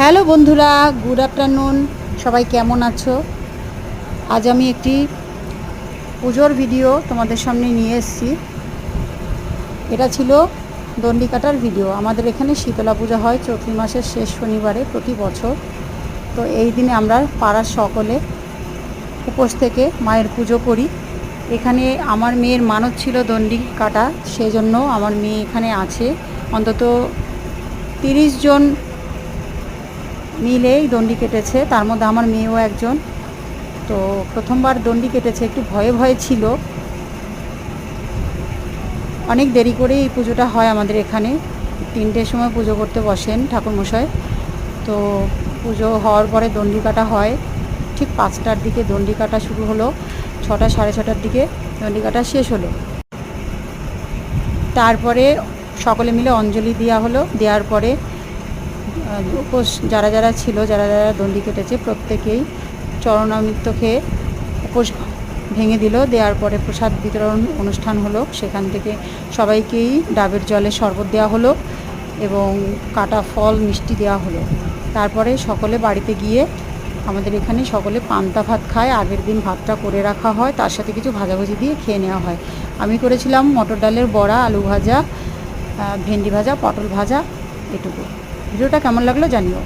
Hello বন্ধুরা, good afternoon. সবাই কেমন আছো? আজ আমি একটি পুজোর ভিডিও তোমাদের সামনে নিয়ে এসেছি। এটা ছিল দণ্ডি কাটার ভিডিও। আমাদের এখানে শীতলা পূজা হয় চৈত্র মাসের শেষ শনিবারে প্রতি বছর। তো এই দিনে আমরা পাড়ার সকলে উপোস থেকে মায়ের পুজো করি। এখানে আমার মেয়ের মানত ছিল দণ্ডি কাটা, সেই জন্য আমার মেয়ে এখানে আছে। অন্তত 30 জন মিলেই দণ্ডি কেটেছে, তার মধ্যে আমার মেয়েও একজন। তো প্রথমবার দণ্ডি কেটেছে, একটু ভয়ে ভয়ে ছিল। অনেক দেরি করে এই পুজোটা হয় আমাদের এখানে। 3টের সময় পুজো করতে বসেন ঠাকুরমশাই। তো পুজো হওয়ার পরে দণ্ডি কাটা হয়। ঠিক 5টার দিকে দণ্ডি কাটা শুরু হলো, 6টা সাড়ে 6টার দিকে দণ্ডি কাটা শেষ হলো। তারপরে সকলে মিলে অঞ্জলি দেওয়া হলো। দেওয়ার পরে উপোস যারা যারা ছিল, যারা যারা দণ্ডি কেটেছে, প্রত্যেকেই চরণামৃত খেয়ে উপোস ভেঙে দিল। দেওয়ার পরে প্রসাদ বিতরণ অনুষ্ঠান হলো। সেখান থেকে সবাইকেই ডাবের জলে শরবত দেওয়া হলো এবং কাটা ফল মিষ্টি দেওয়া হলো। তারপরে সকলে বাড়িতে গিয়ে আমাদের এখানে সকলে পান্তা ভাত খায়। আগের দিন ভাতটা করে রাখা হয়, তার সাথে কিছু ভাজাভুজি দিয়ে খেয়ে নেওয়া হয়। আমি করেছিলাম মটর ডালের বড়া, আলু ভাজা, ভেন্ডি ভাজা, পটল ভাজা, এটুকু। ভিডিওটা কেমন লাগলো জানিও।